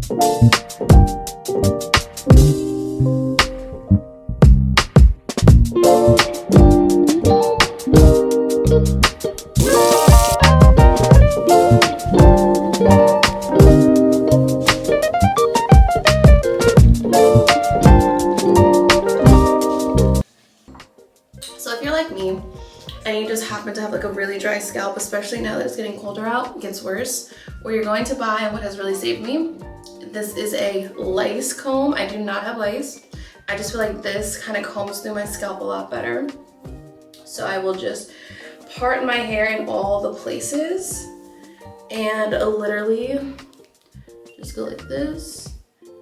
So if you're like me and you just happen to have like a really dry scalp, especially now that it's getting colder out, it gets worse, what you're going to buy and what has really saved me, this is a lice comb. I do not have lice. I just feel like this kind of combs through my scalp a lot better. So I will just part my hair in all the places and literally just go like this.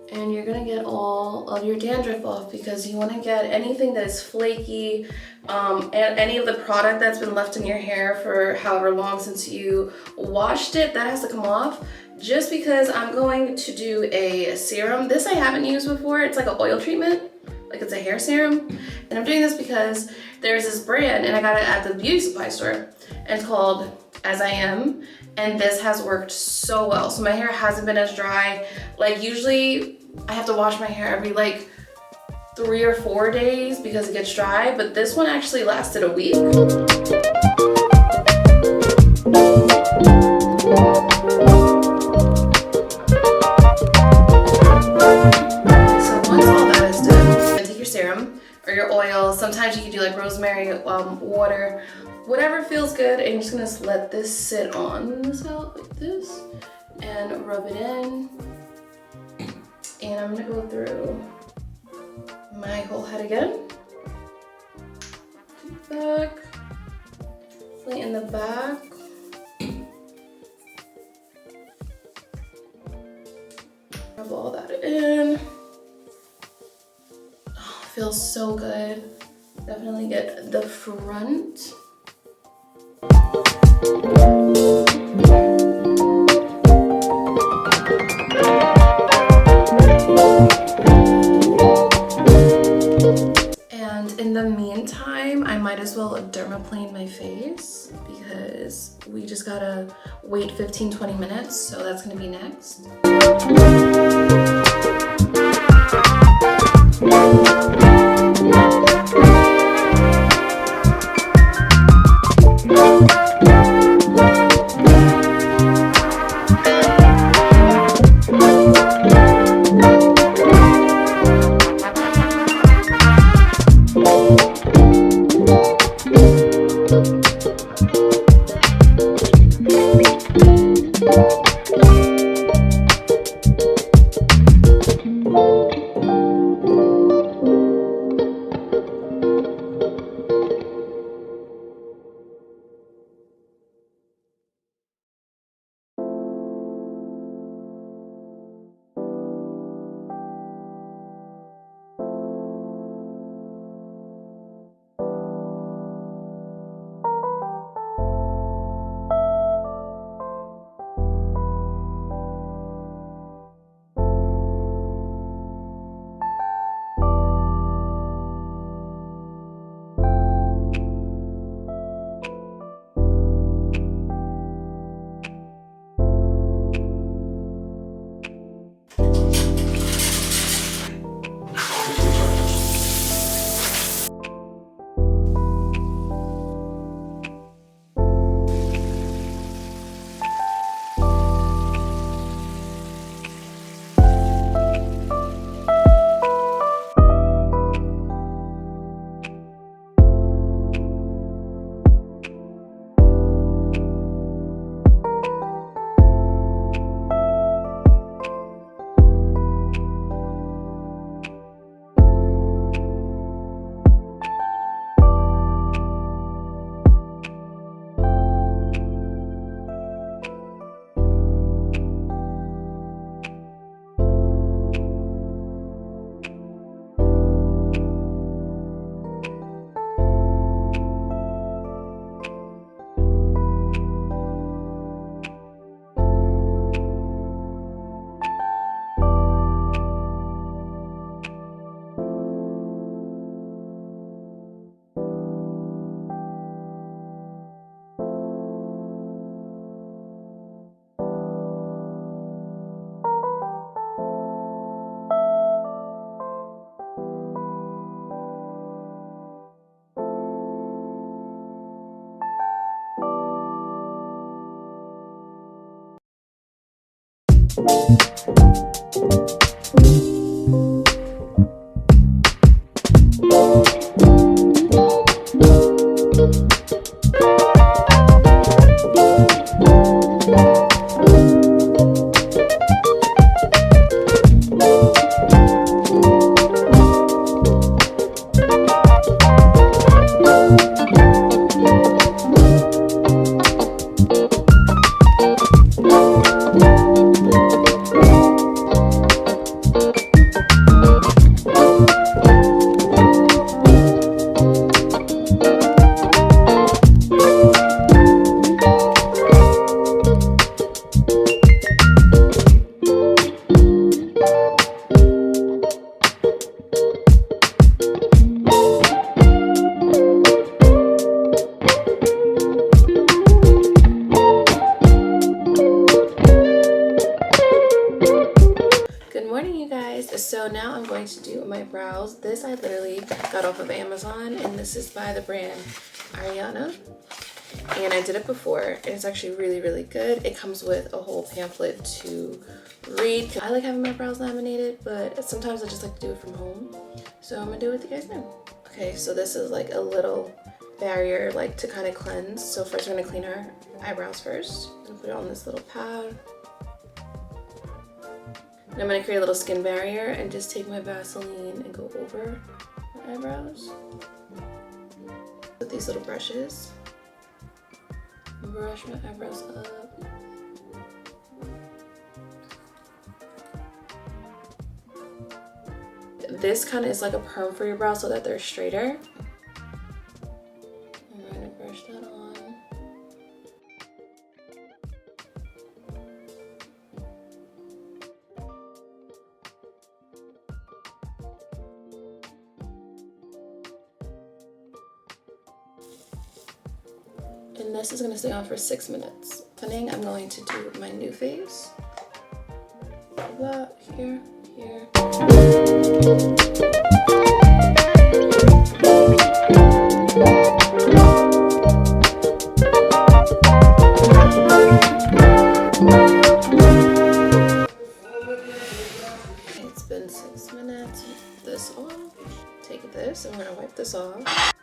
And you're gonna get all of your dandruff off, because you wanna get anything that is flaky, and any of the product that's been left in your hair for however long since you washed it, that has to come off. Just because I'm going to do a serum. This I haven't used before. It's like an oil treatment, like it's a hair serum. And I'm doing this because there's this brand and I got it at the beauty supply store. And it's called As I Am. And this has worked so well. So my hair hasn't been as dry. Like usually I have to wash my hair every like 3 or 4 days because it gets dry, but this one actually lasted a week. So once all that is done, you're gonna take your serum or your oil. Sometimes you can do like rosemary, water, whatever feels good, and you're just gonna let this sit on this out like this and rub it in. And I'm gonna go through my whole head again. Back, lay in the back. Rub all that in. Oh, feels so good. Definitely get the front. And in the meantime, I might as well dermaplane my face because we just gotta wait 15-20 minutes, so that's gonna be next. So now I'm going to do my brows. This I literally got off of Amazon, and this is by the brand Ariana. And I did it before, and it's actually really, really good. It comes with a whole pamphlet to read. I like having my brows laminated, but sometimes I just like to do it from home. So I'm gonna do it with you guys now. Okay, so this is like a little barrier like to kind of cleanse. So first we're gonna clean our eyebrows first. I'm gonna put it on this little pad. And I'm going to create a little skin barrier and just take my Vaseline and go over my eyebrows with these little brushes. Brush my eyebrows up. This kind of is like a perm for your brows so that they're straighter. I'm going to brush that on. And this is going to stay on for 6 minutes. I'm going to do my new face. That here, here. It's been 6 minutes. This off. Take this and we're going to wipe this off.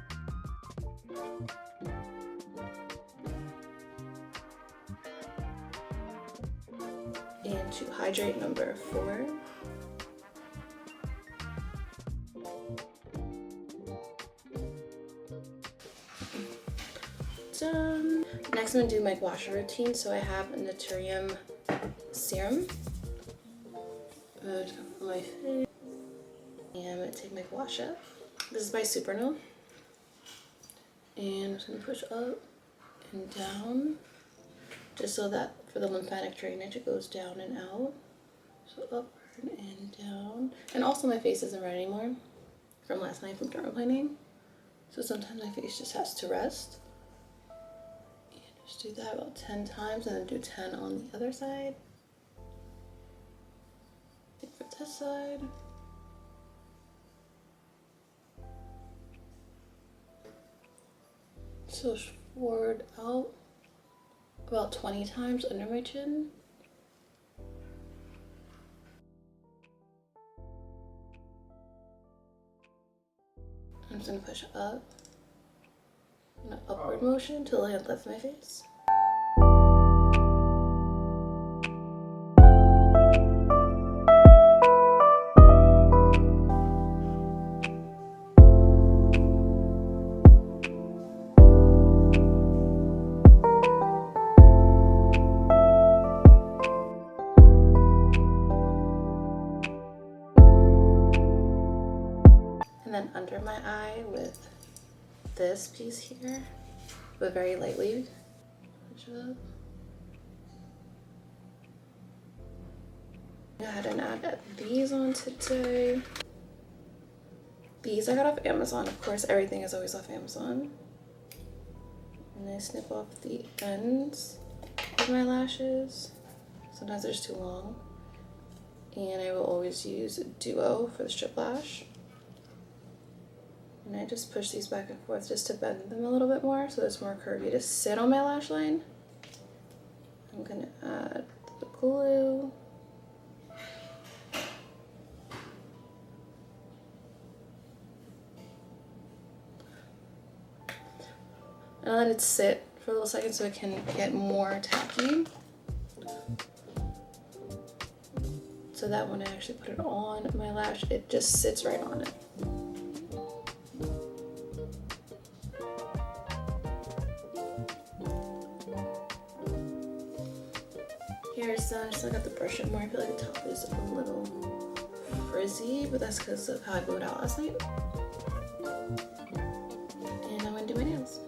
And to hydrate number 4. Done. Next I'm going to do my wash routine. So I have a Naturium serum. On my face. And I'm going to take my wash up. This is by Supernal. And I'm just going to push up and down. Just so that for the lymphatic drainage it goes down and out. So upward and down. And also my face isn't red anymore from last night from dermaplaning. So sometimes my face just has to rest. And just do that about 10 times and then do 10 on the other side. For this side. So forward out about 20 times under my chin. I'm just gonna push up in an upward motion until I lift my face. And then under my eye with this piece here, but very lightly. Push up. Go ahead and add these on today. These I got off Amazon. Of course, everything is always off Amazon. And I snip off the ends of my lashes. Sometimes they're just too long. And I will always use Duo for the strip lash. And I just push these back and forth just to bend them a little bit more so it's more curvy to sit on my lash line. I'm gonna add the glue And I let it sit for a little second so it can get more tacky. So that when I actually put it on my lash, it just sits right on it. Here's I still got the brush up more. I feel like the top is a little frizzy, but that's because of how I blew it out last night. And I'm gonna do my nails.